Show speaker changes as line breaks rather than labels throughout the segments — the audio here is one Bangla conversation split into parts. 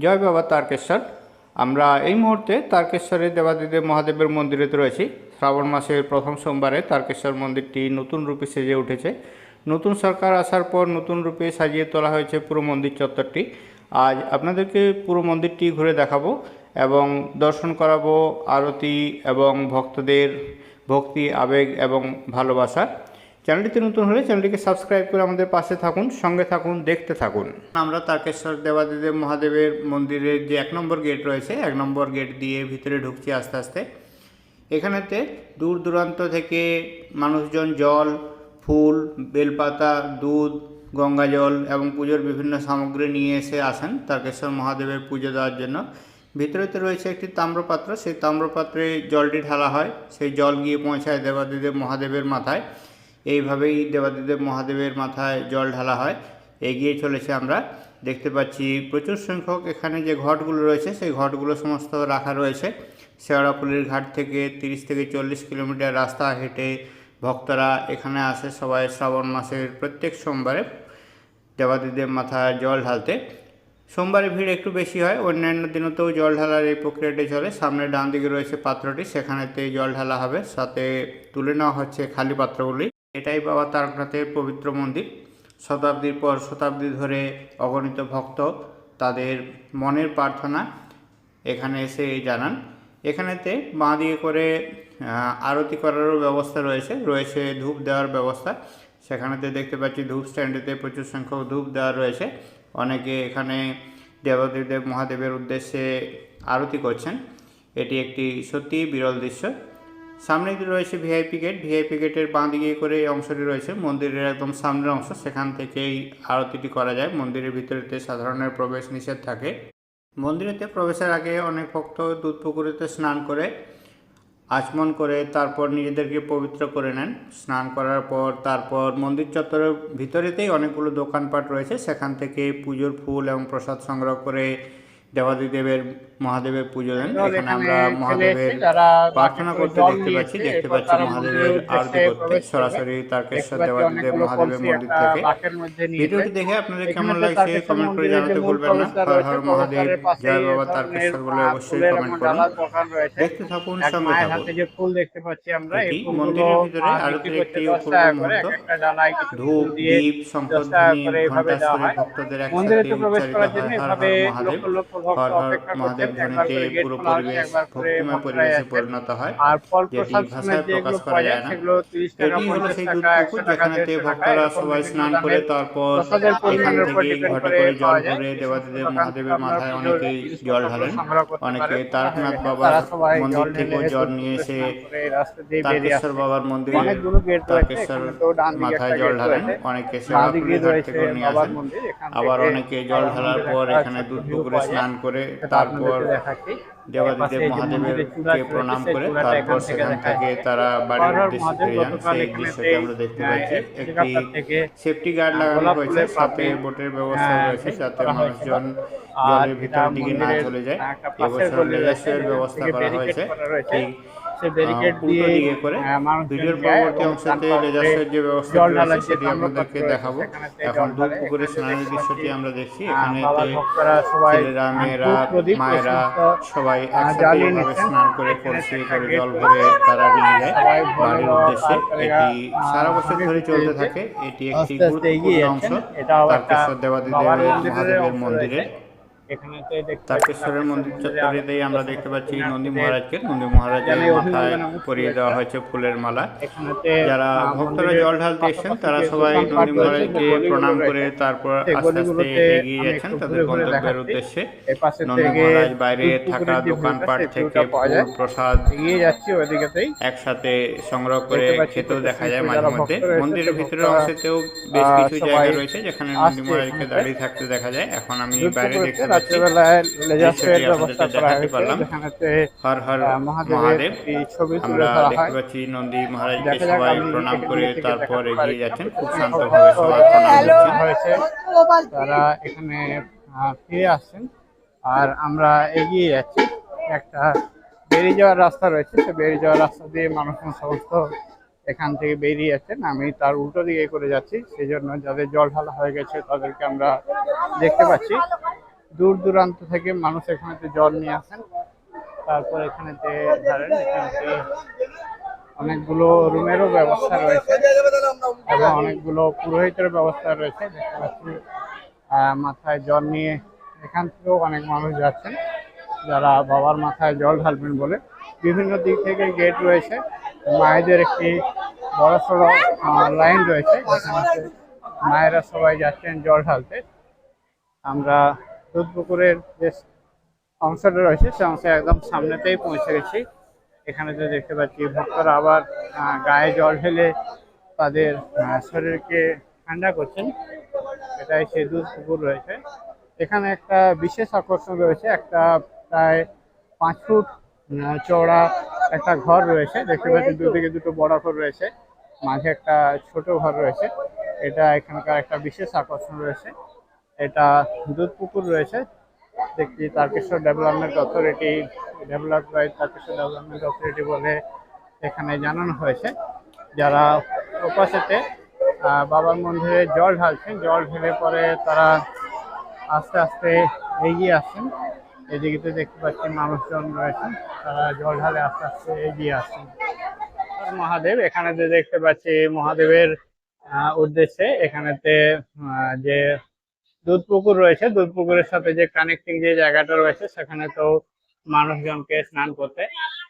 জয় বাবা তারকেশ্বর। আমরা এই মুহূর্তে তারকেশ্বরের দেবাদিদেব মহাদেবের মন্দিরেতে রয়েছি। শ্রাবণ মাসের প্রথম সোমবারে তারকেশ্বর মন্দিরটি নতুন রূপে সেজে উঠেছে। নতুন সরকার আসার পর নতুন রূপে সাজিয়ে তোলা হয়েছে পুরো মন্দির চত্বরটি। আজ আপনাদেরকে পুরো মন্দিরটি ঘুরে দেখাবো এবং দর্শন করাবো আরতি এবং ভক্তদের ভক্তি, আবেগ এবং ভালোবাসা। চ্যানেলটিতে নতুন হলে চ্যানেলটিকে সাবস্ক্রাইব করে আমাদের পাশে থাকুন, সঙ্গে থাকুন, দেখতে থাকুন। আমরা তারকেশ্বর দেবাদিদেব মহাদেবের মন্দিরের যে 1 নম্বর গেট রয়েছে, 1 নম্বর গেট দিয়ে ভিতরে ঢুকছি আস্তে আস্তে। এখানেতে দূর দূরান্ত থেকে মানুষজন জল, ফুল, বেলপাতা, দুধ, গঙ্গা জল এবং পুজোর বিভিন্ন সামগ্রী নিয়ে এসে আসেন তারকেশ্বর মহাদেবের পুজো দেওয়ার জন্য। ভিতরেতে রয়েছে একটি তাম্রপাত্র, সেই তাম্রপাত্রে জলটি ঢালা হয়, সেই জল গিয়ে পৌঁছায় দেবাদিদেব মহাদেবের মাথায়। এইভাবেই দেবাদিদেব মহাদেবের মাথায় জল ঢালা হয়। এগিয়ে চলেছে আমরা, দেখতে পাচ্ছি প্রচুর সংখ্যক এখানে যে ঘটগুলো রয়েছে সেই ঘটগুলো সমস্ত রাখা রয়েছে। শেওড়াফুলির ঘাট থেকে 30 থেকে 40 কিলোমিটার রাস্তা হেঁটে ভক্তরা এখানে আসে সবাই শ্রাবণ মাসের প্রত্যেক সোমবারে দেবাদিদেব মাথায় জল ঢালতে। সোমবারে ভিড় একটু বেশি হয়, অন্যান্য দিনতেও জল ঢালার এই প্রক্রিয়াটি চলে। সামনে ডান দিকে রয়েছে পাত্রটি, সেখানেতেই জল ঢালা হবে, সাথে তুলে নেওয়া হচ্ছে খালি পাত্রগুলি। এটাই বাবা তারকনাথের পবিত্র মন্দির। শতাব্দীর পর শতাব্দী ধরে অগণিত ভক্ত তাদের মনের প্রার্থনা এখানে এসে জানান। এখানেতে বাঁ দিকে করে আরতি করারও ব্যবস্থা রয়েছে ধূপ দেওয়ার ব্যবস্থা। সেখানেতে দেখতে পাচ্ছি ধূপ স্ট্যান্ডেতে প্রচুর সংখ্যক ধূপ দেওয়া রয়েছে। অনেকে এখানে দেবাদিদেব মহাদেবের উদ্দেশ্যে আরতি করছেন। এটি একটি সত্যিই বিরল দৃশ্য। সামনে রয়েছে ভিআইপি গেট। ভিআইপি গেটের বাঁ দিকে করে এই অংশটি রয়েছে মন্দিরের একদম সামনের অংশ, সেখান থেকেই আরতিটি করা যায়। মন্দিরের ভিতরেতে সাধারণের প্রবেশ নিষেধ থাকে। মন্দিরেতে প্রবেশের আগে অনেক ভক্ত দুধ পুকুরেতে স্নান করে আচমন করে তারপর নিজেদেরকে পবিত্র করে নেন। স্নান করার পর তারপর মন্দির চত্বরের ভিতরেতেই অনেকগুলো দোকানপাট রয়েছে, সেখান থেকে পুজোর ফুল এবং প্রসাদ সংগ্রহ করে দেবাদিদেবের মহাদেবের পুজো দেন। এখানে আমরা মহাদেবের প্রার্থনা করতে দেখতে পাচ্ছি মহাদেবের আরতি করতে সরাসরি তারকেশ্বর দেবাদিদেব মহাদেবের মন্দির থেকে। ভিডিওটি দেখে আপনাদের কেমন লাগছে কমেন্ট করে জানাতে ভুলবেন না। হর হর মহাদেব, জয় বাবা তারকেশ্বর বলে অবশ্যই কমেন্ট করুন। দেখতে থাকুন, সঙ্গে থাকুন।
ফুল দেখতে পাচ্ছি আমরা এই
মন্দিরের ভিতরে আরতির একটি অপূর্ব মুহূর্ত। ধূপ, দীপ, শঙ্খধ্বনি, ঘণ্টাস্বরে ভক্তদের একসাথে উচ্চারিত হয় হর হর মহাদেব। হর হর মহাদেব ধ্বনিতে পুরো পরিবেশ ভক্তিময় পরিবেশে পরিণত হয়, যেটি ভাষায় প্রকাশ করা যায় না। এটি হলো সেই দুধ পুকুর যেখানেতে ভক্তরা সবাই স্নান করে তারপর এখান থেকে ঘটে করে জল ভরে দেবাদিদেব মহাদেবের মাথায় অনেকেই জল ঢালেন। অনেকে তারকনাথ বাবার মন্দির থেকেও জল নিয়ে এসে তারকেশ্বর বাবার মন্দিরে তারকেশ্বর মাথায় জল ঢালেন। অনেকে শেওড়াফুলির ঘাট থেকেও নিয়ে আসেন। আবার অনেকে জল ঢালার পর এখানে দুধ পুকুরে স্নান করে তারপর দেবাদিদেব মহাদেবকে প্রণাম করে তারপর সেখান থেকে তারা বাড়ির উদ্দেশ্যে ফিরে যান। সেই দৃশ্যটি আমরা দেখতে পাচ্ছি। একটি সেফটি গার্ড লাগানো হয়েছে, সাথে বোটের ব্যবস্থা রয়েছে যাতে মানুষজন জলের ভিতরের দিকে না চলে যায়। এবছর লেজার্সের ব্যবস্থা করা হয়েছে ঠিক উল্টো দিকে করে। ভিডিওর পরবর্তী অংশতে লেজার্সের যে ব্যবস্থা রয়েছে সেটি আপনাদেরকে দেখাবো। এখন দুধ পুকুরে স্নানের দৃশ্যটি আমরা দেখছি। এখানে ছেলেরা, মেয়েরা, মায়েরা সবাই একসাথে এভাবে স্নান করে কলসি করে জল ভরে তারা নিয়ে যায় বাড়ির উদ্দেশ্যে। এটি সারা বছর ধরে চলতে থাকে। এটি একটি গুরুত্বপূর্ণ অংশ তারকেশ্বর দেবাদিদেবের মহাদেবের মন্দিরের। তারকেশ্বরের মন্দির চত্বরেতেই আমরা দেখতে পাচ্ছি নন্দী মহারাজকে। নন্দী মহারাজের মাথায় পরিয়ে দেওয়া হয়েছে ফুলের মালা। যারা ভক্তরা জল ঢালতে এসেছেন তারা সবাই নন্দী মহারাজকে প্রণাম করে তারপর আস্তে আস্তে এগিয়ে যাচ্ছেন তাদের গন্তব্যের উদ্দেশ্যে। নন্দী মহারাজ বাইরে থাকা দোকানপাট থেকে ফুল প্রসাদ একসাথে সংগ্রহ করে খেতেও দেখা যায় মাঝে মধ্যে। মন্দিরের ভিতরের অংশেতেও বেশ কিছু জায়গা রয়েছে যেখানে নন্দী মহারাজকে দাঁড়িয়ে থাকতে দেখা যায়। এখন আমি বাইরে দেখতে হর হর মহাদেব আমরা দেখতে পাচ্ছি নন্দী মহারাজকে সবাই প্রণাম করে তারপর এগিয়ে যাচ্ছেন। খুব শান্তভাবে সবাই প্রণাম করছেন।
তারা এখানে ফিরে আসছেন আর আমরা এগিয়ে যাচ্ছি। একটা বেরিয়ে যাওয়ার রাস্তা রয়েছে, সে বেরিয়ে যাওয়ার রাস্তা দিয়ে মানুষজন সমস্ত এখান থেকে বেরিয়ে যাচ্ছেন। আমি তার উল্টো দিকে করে যাচ্ছি, সেই জন্য যাদের জল ঢালা হয়ে গেছে তাদেরকে আমরা দেখতে পাচ্ছি। দূর দূরান্ত থেকে মানুষ এখানেতে জল নিয়ে আসেন। তারপর এখানেতে ধরেন এখানেতে অনেকগুলো রুমেরও ব্যবস্থা রয়েছে এবং অনেকগুলো পুরোহিতের ব্যবস্থা রয়েছে। দেখতে পাচ্ছি মাথায় জল নিয়ে এখান থেকেও অনেক মানুষ যাচ্ছেন যারা বাবার মাথায় জল ঢালবেন বলে। বিভিন্ন দিক থেকে গেট রয়েছে, মায়েদের একটি বড় সড়ো লাইন রয়েছে যেখানে মায়েরা সবাই যাচ্ছেন জল ঢালতে। আমরা দুধ পুকুরের যে অংশটা রয়েছে সে অংশে একদম সামনেতেই পৌঁছে গেছি। এখানে যে দেখতে পাচ্ছি ভক্তরা আবার গায়ে জল ঢেলে তাদের শরীরকে ঠান্ডা করছেন। এটাই সেই দুধ পুকুর রয়েছে। এখানে একটা বিশেষ আকর্ষণ রয়েছে, একটা প্রায় 5 ফুট চওড়া একটা ঘর রয়েছে। দেখতে পাচ্ছি দুদিকে দুটো বড় ঘর রয়েছে, মাঝে একটা ছোট ঘর রয়েছে। এটা এখানকার একটা বিশেষ আকর্ষণ রয়েছে। এটা দুধ পুকুর রয়েছে, দেখছি Tarakeswar development authority, develop by Tarakeswar development authority বলে এখানে জানানো হয়েছে। যারা ওপাশেতে বাবার মন্দিরে জল ঢালছেন, জল ঢেলে পরে তারা আস্তে আস্তে এগিয়ে আসছেন। এদিকে দেখতে পাচ্ছি মানুষজন রয়েছেন, তারা জল ঢালে আস্তে আস্তে এগিয়ে আসছেন। মহাদেব, এখানে যে দেখতে পাচ্ছি মহাদেবের উদ্দেশ্যে এখানেতে যে দুধ পুকুর রয়েছে, দুধ পুকুরের সাথে যে কানেক্টিং যে জায়গাটা রয়েছে সেখানে তো মানুষজনকে স্নান করতে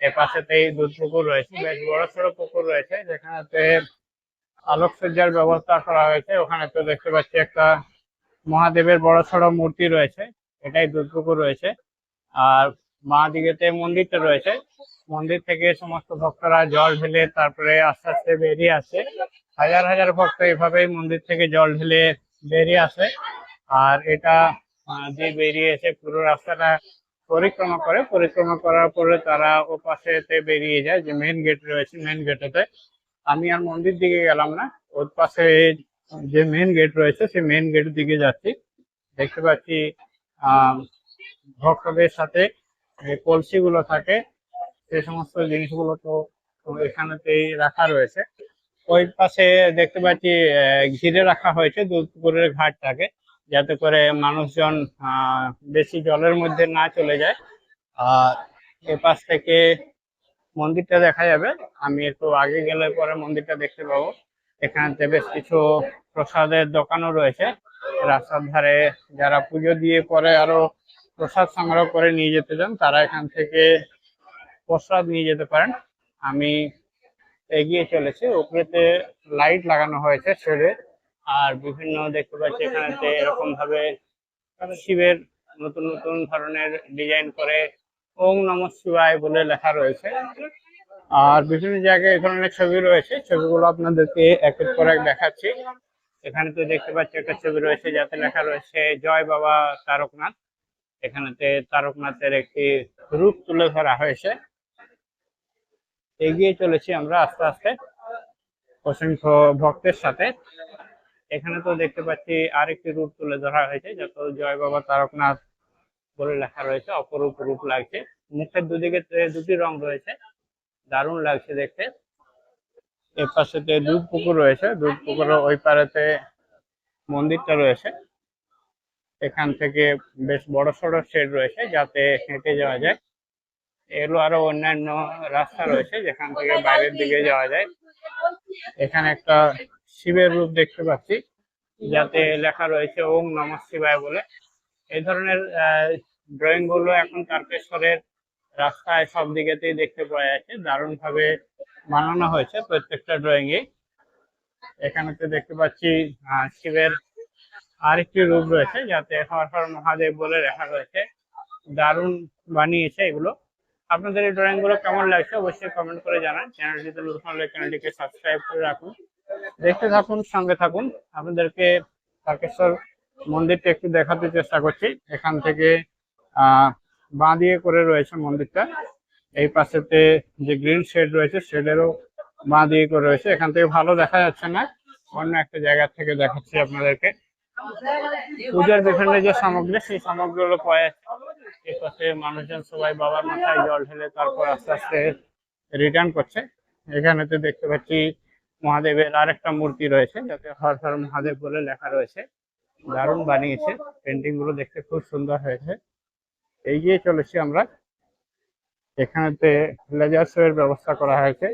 এপাশেতেই দুধ পুকুর রয়েছে। বেশ বড় সড়ো পুকুর রয়েছে যেখানেতে আলোকসজ্জার ব্যবস্থা করা হয়েছে। ওখানে তো দেখতে পাচ্ছি একটা মহাদেবের বড় সড়ো মূর্তি রয়েছে, এটাই দুধ পুকুর রয়েছে। আর বাঁ দিকেতে মন্দিরটা রয়েছে, মন্দির থেকে সমস্ত ভক্তরা জল ঢেলে তারপরে আস্তে আস্তে বেরিয়ে আসে। হাজার হাজার ভক্ত এভাবেই মন্দির থেকে জল ঢেলে বেরিয়ে আসে। আর এটা যে বেরিয়ে এসে পুরো রাস্তাটা পরিক্রমা করে, পরিক্রমা করার পরে তারা ও পাশেতে বেরিয়ে যায় যে মেন গেট রয়েছে। মেন গেটেতে আমি আর মন্দির দিকে গেলাম না, ওর পাশে যে মেন গেট রয়েছে সেই মেন গেটের দিকে যাচ্ছি। দেখতে পাচ্ছি ভক্তদের সাথে কলসি গুলো থাকে, সেই সমস্ত জিনিসগুলো তো এখানেতেই রাখা রয়েছে। ওই পাশে দেখতে পাচ্ছি ঘিরে রাখা হয়েছে দুধ পুকুরের ঘাটটাকে, যাতে করে মানুষজন বেশি জলের মধ্যে না চলে যায়। আর এ পাশ থেকে মন্দিরটা দেখা যাবে, আমি একটু আগে গেলে পরে মন্দিরটা দেখতে পাবো। এখানে বেশ কিছু প্রসাদের দোকানও রয়েছে রাস্তার ধারে। যারা পুজো দিয়ে পরে আরো প্রসাদ সংগ্রহ করে নিয়ে যেতে চান তারা এখান থেকে প্রসাদ নিয়ে যেতে পারেন। আমি এগিয়ে চলেছি, উপরেতে লাইট লাগানো হয়েছে ছেড়ে। আর বিভিন্ন দেখতে পাচ্ছি এখানেতে এরকম ভাবে শিবের নতুন নতুন ধরনের ডিজাইন করে ওম নমঃ শিবায় বলে লেখা রয়েছে। আর বিভিন্ন জায়গায় এই ধরনের ছবি রয়েছে, ছবিগুলো আপনাদেরকে এক এক করে দেখাচ্ছি। এখানে তো দেখতে পাচ্ছি একটা ছবি রয়েছে যাতে লেখা রয়েছে জয় বাবা তারকনাথ। এখানেতে তারকনাথের একটি রূপ তুলে ধরা হয়েছে। এগিয়ে চলেছি আমরা আস্তে আস্তে অসংখ্য ভক্তের সাথে। এখানে তো দেখতে পাচ্ছি আরেকটি রূপ তুলে ধরা হয়েছে যাতে জয় বাবা তারকনাথ বলে লেখা রয়েছে। অপরূপ রূপ লাগছে, মুখের দুদিকে দুটি রং রয়েছে, দারুণ লাগছে দেখতে। এর পাশেতে দুধ পুকুর রয়েছে, দুধ পুকুরের ওই পারেতে মন্দিরটা রয়েছে। এখান থেকে বেশ বড় সড়ো শেড রয়েছে যাতে হেঁটে যাওয়া যায়। এগুলো আরো অন্যান্য রাস্তা রয়েছে যেখান থেকে বাইরের দিকে যাওয়া যায়। এখানে একটা শিবের রূপ দেখতে পাচ্ছি যাতে লেখা রয়েছে ওম নমঃ শিবায় বলে। এই ধরনের ড্রয়িং গুলো এখন তারকেশ্বরের রাস্তায় সব দিকেতেই দেখতে পাওয়া যাচ্ছে, দারুণ ভাবে বানানো হয়েছে প্রত্যেকটা ড্রয়িং এ। এখানে তো দেখতে পাচ্ছি শিবের আরেকটি রূপ রয়েছে যাতে হর হর মহাদেব বলে লেখা রয়েছে। দারুণ বানিয়েছে এগুলো। আপনাদের এই ড্রয়িং গুলো কেমন লাগছে অবশ্যই কমেন্ট করে জানান। চ্যানেলটিতে নতুন হলে চ্যানেলটিকে সাবস্ক্রাইব করে রাখুন, দেখতে থাকুন, সঙ্গে থাকুন। আপনাদেরকে তারকেশ্বর মন্দিরটা একটু দেখাতে চেষ্টা করছি। এখান থেকে বাঁ দিয়ে করে রয়েছে মন্দিরটা, এই পাশেতে যে গ্রিন শেড রয়েছে শেডেরও বাঁ দিয়ে করে রয়েছে। এখান থেকে ভালো দেখা যাচ্ছে না, অন্য একটা জায়গা থেকে দেখাচ্ছি আপনাদেরকে। পূজার বিভিন্ন যে সামগ্রী সেই সামগ্রীগুলো পাওয়া যাচ্ছে। এই পাশে মানুষজন সবাই বাবার মাথায় জল ঢেলে তারপর আস্তে আস্তে রিটার্ন করছে। এখানেতে দেখতে পাচ্ছি মহাদেবের আরেকটা মূর্তি রয়েছে যাতে হর হর মহাদেব বলে লেখা রয়েছে। দারুণ বানিয়েছে, পেন্টিং গুলো দেখতে খুব সুন্দর হয়েছে। এগিয়ে চলেছি আমরা। এখানেতে লেজার শো এর ব্যবস্থা করা হয়েছে।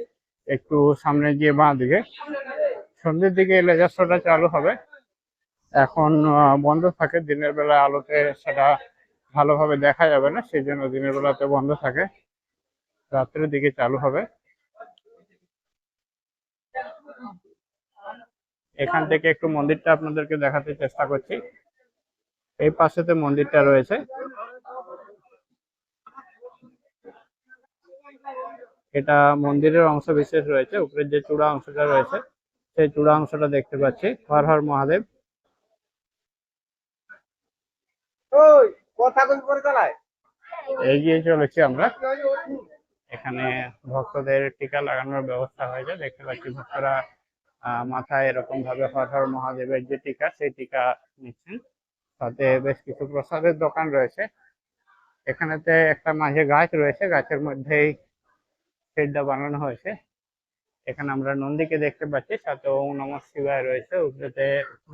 একটু সামনে গিয়ে বাঁ দিকে সন্ধ্যের দিকে লেজার শোটা চালু হবে। এখন বন্ধ থাকে, দিনের বেলা আলোতে সেটা ভালোভাবে দেখা যাবে না, সেই জন্য দিনের বেলাতে বন্ধ থাকে, রাত্রের দিকে চালু হবে। এখান থেকে একটু মন্দিরটা আপনাদেরকে দেখাতে চেষ্টা করছি। এই পাশেতে মন্দিরটা রয়েছে। এটা মন্দিরের অংশ বিশেষ রয়েছে, উপরের যে চূড়া অংশটা রয়েছে সেই চূড়া অংশটা দেখতে পাচ্ছি। হর হর মহাদেব। এগিয়ে চলেছি আমরা। এখানে ভক্তদের টিকা লাগানোর ব্যবস্থা হয়েছে, দেখতে পাচ্ছি ভক্তরা মাথায় এরকম ভাবে হর হর মহাদেবের যে টিকা সেই টিকা নিচ্ছেন। সাথে বেশ কিছু প্রসাদের দোকান রয়েছে। এখানেতে একটা মাঝে গাছ রয়েছে, গাছের মধ্যেই শেডটা বানানো হয়েছে। এখানে আমরা নন্দীকে দেখতে পাচ্ছি, সাথে ওম নমঃ শিবায় রয়েছে, উপরেতে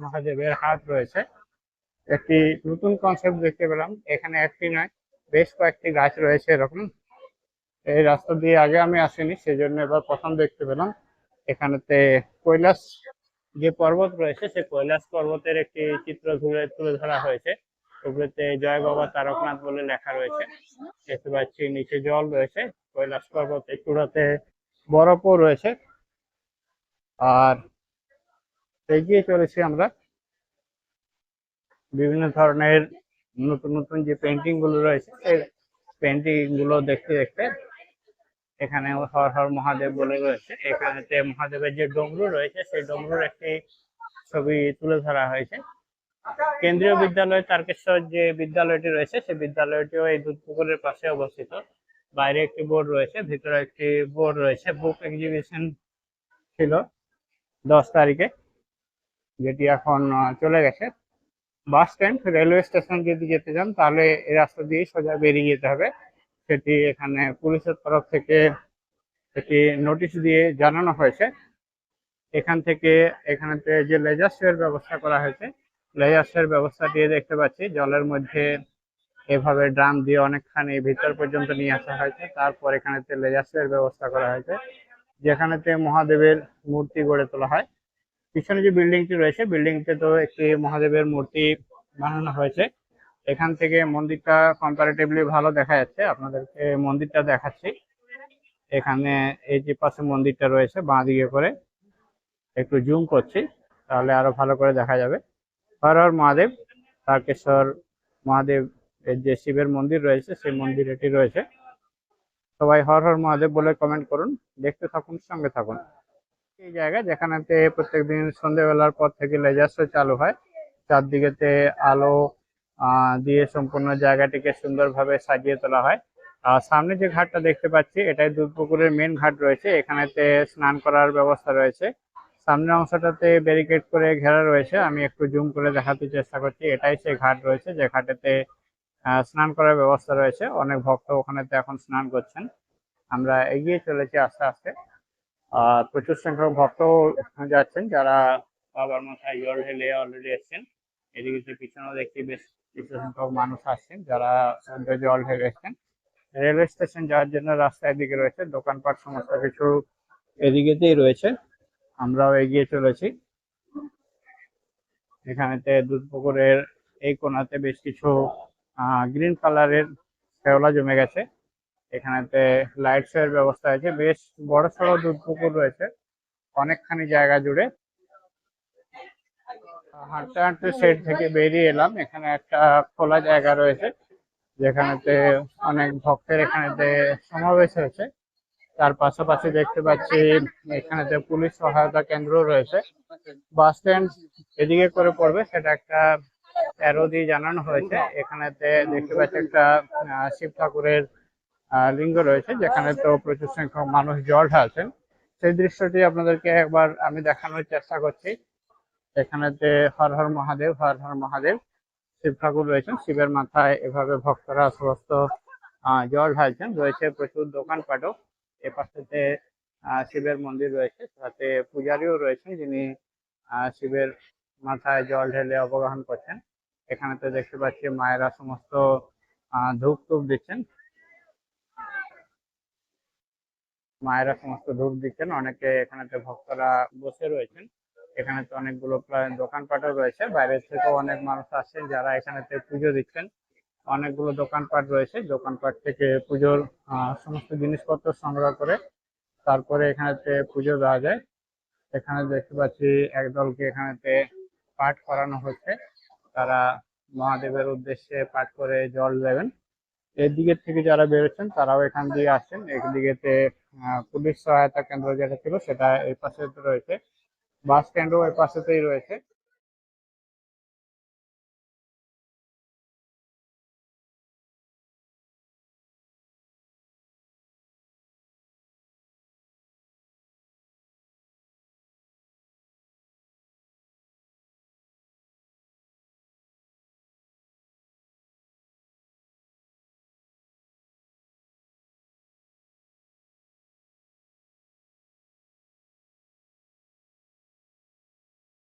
মহাদেবের হাত রয়েছে। একটি নতুন কনসেপ্ট দেখতে পেলাম, এখানে একটি নয় বেশ কয়েকটি গাছ রয়েছে এরকম। এই রাস্তা দিয়ে আগে আমি আসিনি, সেজন্য এবার প্রথম দেখতে পেলাম। এখানেতে কৈলাস যে পর্বত রয়েছে সেই কৈলাস পর্বতের একটি চিত্র তুলে ধরা হয়েছে। উপরেতে জয় বাবা তারকনাথ বলে লেখা রয়েছে। দেখতে পাচ্ছি নিচে জল রয়েছে, কৈলাস পর্বতের চূড়াতে বরফও রয়েছে। আর এগিয়ে চলেছি আমরা বিভিন্ন ধরনের নতুন নতুন যে পেন্টিং গুলো রয়েছে সেই পেন্টিং গুলো দেখতে দেখতে। এখানে হর হর মহাদেব বলে রয়েছে, এখানেতে মহাদেবের যে ডমরু রয়েছে সেই ডমরুর একটি ছবি তুলে ধরা হয়েছে। কেন্দ্রীয় বিদ্যালয় তারকেশ্বর যে বিদ্যালয়টি রয়েছে সেই বিদ্যালয়টিও এই দুধপুকুরের পাশে অবস্থিত। বাইরে একটি বোর্ড রয়েছে, ভিতরে একটি বোর্ড রয়েছে। বুক এক্সিবিশন ছিল 10 তারিখে, যেটি এখন চলে গেছে। বাস স্ট্যান্ড রেলওয়ে স্টেশন যদি যেতে চান তাহলে এই রাস্তা দিয়ে সোজা বেরিয়ে যেতে হবে। সেটি এখানে পুলিশের তরফ থেকে একটি নোটিশ দিয়ে জানানো হয়েছে। এখান থেকে এখানেতে যে লেজার শো এর ব্যবস্থা করা হয়েছে, লেজার শো এর ব্যবস্থা দিয়ে দেখতে পাচ্ছি জলের মধ্যে এভাবে ড্রাম দিয়ে অনেকখানি ভিতর পর্যন্ত নিয়ে আসা হয়েছে। তারপর এখানেতে লেজার শো এর ব্যবস্থা করা হয়েছে, যেখানেতে মহাদেবের মূর্তি গড়ে তোলা হয়। পিছনে যে বিল্ডিংটি রয়েছে বিল্ডিংতে তো একটি মহাদেবের মূর্তি বানানো হয়েছে। এখান থেকে মন্দিরটা কম্পারেটিভলি ভালো দেখা যাচ্ছে, আপনাদেরকে মন্দিরটা দেখাচ্ছি। এখানে এই যে পাশে মন্দিরটা রয়েছে বাঁ দিকে করে, একটু জুম করছি তাহলে আরো ভালো করে দেখা যাবে। হর হর মহাদেব, তারকেশ্বর মহাদেব এর যে শিবের মন্দির রয়েছে সেই মন্দির এটি রয়েছে। সবাই হর হর মহাদেব বলে কমেন্ট করুন, দেখতে থাকুন, সঙ্গে থাকুন। এই জায়গা যেখানেতে প্রত্যেকদিন সন্ধ্যেবেলার পর থেকে লেজার শো চালু হয়, চারদিকেতে আলো দিয়ে সম্পূর্ণ জায়গাটিকে সুন্দরভাবে সাজিয়ে তোলা হয়। আর সামনে যে ঘাটটা দেখতে পাচ্ছি এটাই দুধপুকুরের মেন ঘাট রয়েছে, এখানেতে স্নান করার ব্যবস্থা রয়েছে। সামনের অংশটাতে ব্যারিকেড করে ঘেরা রয়েছে, আমি একটু জুম করে দেখাতে চেষ্টা করছি। এটাই সেই ঘাট রয়েছে যে ঘাটেতে স্নান করার ব্যবস্থা রয়েছে। অনেক ভক্ত ওখানেতে এখন স্নান করছেন। আমরা এগিয়ে চলেছি আস্তে আস্তে। আর প্রচুর সংখ্যক ভক্ত যাচ্ছেন, যারা বাবার মাথায় জল ঢেলে অলরেডি এসছেন। এদিকে পিছনেও দেখছি বেশ কিছু সংখ্যক মানুষ আসছেন যারা সন্ধ্যে জল ঢেলে এসছেন। রেলওয়ে স্টেশন যাওয়ার জন্য রাস্তা এদিকে রয়েছে, দোকানপাট সমস্ত কিছু এদিকেতেই রয়েছে। আমরাও এগিয়ে চলেছি। এখানেতে দুধপুকুরের এই কোণাতে বেশ কিছু গ্রিন কালারের শ্যাওলা জমে গেছে। এখানেতে লাইট শো এর ব্যবস্থা আছে, বেশ বড় সড়ো দুধপুকুর রয়েছে অনেকখানি জায়গা জুড়ে। হাঁটতে হাঁটতে সেট থেকে বেরিয়ে এলাম, এখানে একটা খোলা জায়গা রয়েছে যেখানেতে অনেক ভক্তের এখানেতে সমাবেশ হয়েছে। তার পাশাপাশি দেখতে পাচ্ছি এখানেতে পুলিশ সহায়তা কেন্দ্র রয়েছে। বাস স্ট্যান্ড এদিকে করে পড়বে সেটা একটা অ্যারো দিয়ে জানানো হয়েছে। এখানেতে দেখতে পাচ্ছি একটা শিব ঠাকুরের লিঙ্গ রয়েছে, যেখানে তো প্রচুর সংখ্যক মানুষ জল ঢালছেন। সেই দৃশ্যটি আপনাদেরকে একবার আমি দেখানোর চেষ্টা করছি। এখানেতে হর হর মহাদেব, হর হর মহাদেব শিব ঠাকুর রয়েছেন, শিবের মাথায় এভাবে ভক্তরা সমস্ত জল ঢালছেন। রয়েছে প্রচুর দোকানপাটও, এপাশেতে শিবের মন্দির রয়েছে, সাথে পূজারীও রয়েছেন যিনি শিবের মাথায় জল ঢেলে অবগাহন করছেন। এখানে তো দেখতে পাচ্ছি মায়েরা সমস্ত ধূপ টুপ দিচ্ছেন, অনেকে এখানেতে ভক্তরা বসে রয়েছেন। এখানে তো অনেকগুলো প্রায় দোকানপাটও রয়েছে, বাইরে থেকেও অনেক মানুষ আসছেন যারা এখানেতে পুজো দিচ্ছেন। অনেকগুলো দোকানপাট রয়েছে, দোকানপাট থেকে পুজোর সমস্ত জিনিসপত্র সংগ্রহ করে তারপরে এখানেতে পুজো দেওয়া যায়। এখানে দেখতে পাচ্ছি একদলকে এখানেতে পাঠ করানো হচ্ছে, তারা মহাদেবের উদ্দেশ্যে পাঠ করে জল দেবেন। এর দিকের থেকে যারা বেরোচ্ছেন তারাও এখান দিয়ে আসছেন। একদিকেতে পুলিশ সহায়তা কেন্দ্র যেটা ছিল সেটা এই পাশে রয়েছে, বাস স্ট্যান্ডও এই পাশেতেই রয়েছে।